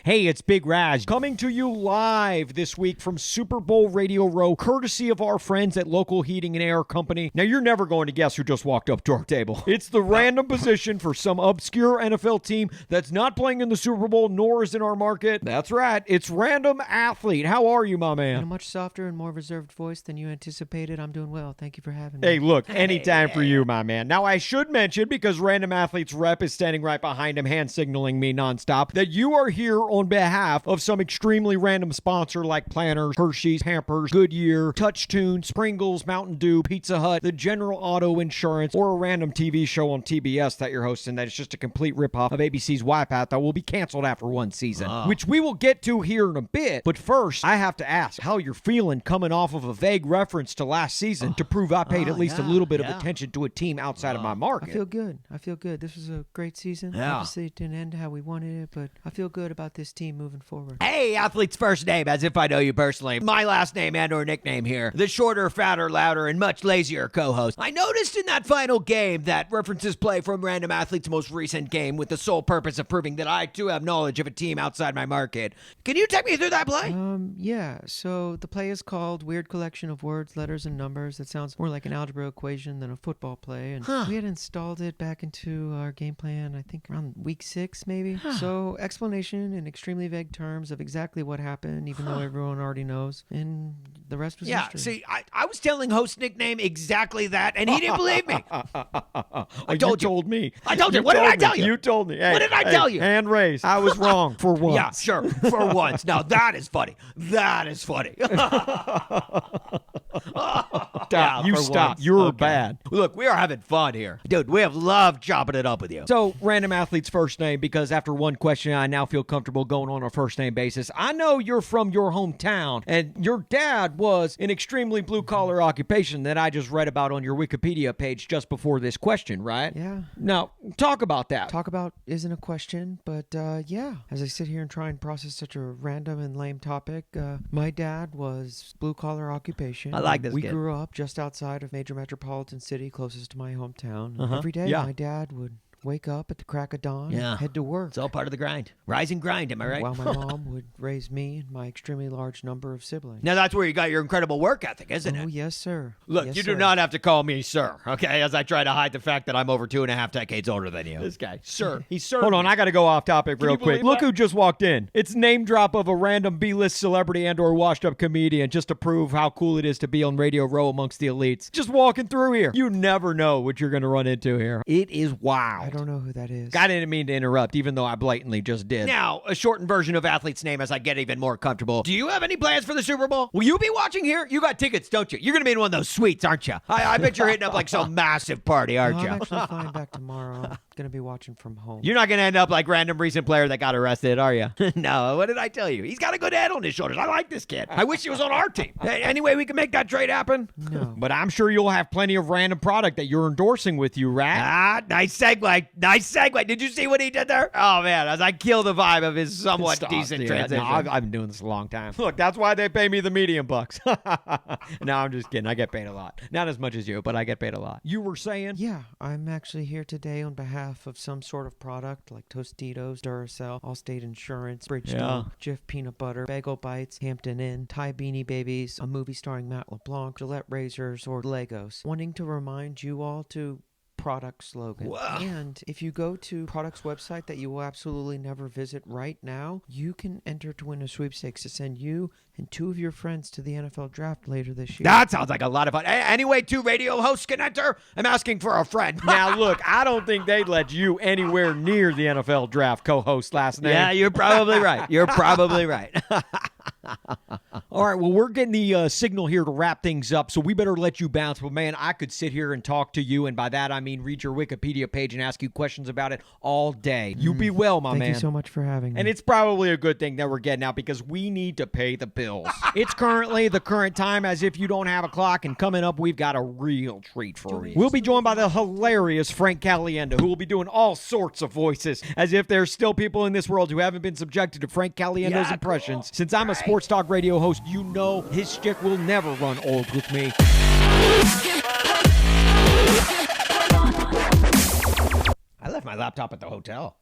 Hey, it's Big Raz coming to you live this week from Super Bowl Radio Row, courtesy of our friends at Local Heating and Air Company. Now, you're never going to guess who just walked up to our table. It's the random position for some obscure NFL team that's not playing in the Super Bowl, nor is in our market. That's right, it's Random Athlete. How are you, my man? In a much softer and more reserved voice than you anticipated, I'm doing well. Thank you for having me. Hey, look, anytime for you, my man. Now, I should mention, because Random Athlete's rep is standing right behind him, hand signaling me nonstop, that you are here on behalf of some extremely random sponsor like Planters, Hershey's, Pampers, Goodyear, TouchTunes, Pringles, Mountain Dew, Pizza Hut, the General Auto Insurance, or a random TV show on TBS that you're hosting that is just a complete ripoff of ABC's Wipeout that will be canceled after one season, which we will get to here in a bit. But first, I have to ask how you're feeling coming off of a vague reference to last season to prove I paid at least a little bit of attention to a team outside of my market. I feel good. This was a great season. Obviously, it didn't end how we wanted it, but I feel good about this team moving forward. Hey, Athlete's first name, as if I know you personally. My last name and or nickname here. The shorter, fatter, louder, and much lazier co-host. I noticed in that final game that references play from Random Athlete's most recent game with the sole purpose of proving that I, too, have knowledge of a team outside my market. Can you take me through that play? Yeah. So the play is called Weird Collection of Words, Letters, and Numbers. That sounds more like an algebra equation than a football play. And we had installed it back into our game plan, I think, around week 6, maybe. So explanation in extremely vague terms of exactly what happened, even though everyone already knows. And the rest was history. See, I was telling host nickname exactly that, and he didn't believe me. I told you. You told me. I told you. What did I tell you? You told me. Hey, what did I tell you? Hand raised. I was wrong for once. Yeah, sure. For once. Now, that is funny. That is funny. You stop. You're bad. Look, we are having fun here. Dude, we have loved chopping it up with you. So, Random Athlete's first name, because after one question, I now feel comfortable going on a first name basis. I know you're from your hometown, and your dad was an extremely blue-collar occupation that I just read about on your Wikipedia page just before this question, right? Yeah. Now, talk about that. Talk about isn't a question, but yeah. As I sit here and try and process such a random and lame topic, my dad was blue-collar occupation. I like this We kid. grew up just outside of major metropolitan city closest to my hometown. Every day, Yeah. my dad would wake up at the crack of dawn Yeah. and head to work. It's all part of the grind. Rise and grind, am I right? While my mom would raise me and my extremely large number of siblings. Now, that's where you got your incredible work ethic, isn't Oh, it? yes, sir. Look, Yes, you sir. do not have to call me sir, okay, as I try to hide the fact that I'm over 2.5 decades older than you. This guy, sir. He's sir. Hold on, I got to go off topic real you quick. believe Look that? who just walked in. It's name drop of a random B-list celebrity and or washed-up comedian just to prove how cool it is to be on Radio Row amongst the elites. Just walking through here. You never know what you're going to run into here. It is wild. I don't know who that is. I didn't mean to interrupt, even though I blatantly just did. Now, a shortened version of Athlete's name as I get even more comfortable. Do you have any plans for the Super Bowl? Will you be watching here? You got tickets, don't you? You're going to be in one of those suites, aren't you? I bet you're hitting up like some massive party, aren't No, you? I'm actually flying back tomorrow. I'm going to be watching from home. You're not going to end up like random recent player that got arrested, are you? No, what did I tell you? He's got a good head on his shoulders. I like this kid. I wish he was on our team. Hey, any way we can make that trade happen? No. But I'm sure you'll have plenty of random product that you're endorsing with you, Rat. Ah, nice segue. Nice segue. Did you see what he did there? Oh, man, as I kill the vibe of his somewhat Stop, decent dude. transition. No, I've been doing this a long time. Look, that's why they pay me the medium bucks. No, I'm just kidding. I get paid a lot. Not as much as you, but I get paid a lot. You were saying? Yeah, I'm actually here today on behalf of some sort of product like Tostitos, Duracell, Allstate Insurance, Bridgestone, Jif Peanut Butter, Bagel Bites, Hampton Inn, Thai Beanie Babies, a movie starring Matt LeBlanc, Gillette Razors, or Legos. Wanting to remind you all to product slogan. Wow. And if you go to product's website that you will absolutely never visit right now, you can enter to win a sweepstakes to send you and 2 of your friends to the NFL draft later this year. That sounds like a lot of fun. Anyway, 2 radio hosts can enter. I'm asking for a friend. Now, look, I don't think they'd let you anywhere near the NFL draft co-host last name. Yeah, you're probably right. You're probably right. All right, well, we're getting the signal here to wrap things up, so we better let you bounce. But, man, I could sit here and talk to you, and by that I mean read your Wikipedia page and ask you questions about it all day. You be well, my man. Thank you so much for having me. And it's probably a good thing that we're getting out because we need to pay the bills. It's currently the current time as if you don't have a clock, and coming up, we've got a real treat for you. We'll be joined by the hilarious Frank Caliendo, who will be doing all sorts of voices, as if there's still people in this world who haven't been subjected to Frank Caliendo's impressions. Since I'm a sports talk radio host, you know his shtick will never run old with me. I left my laptop at the hotel.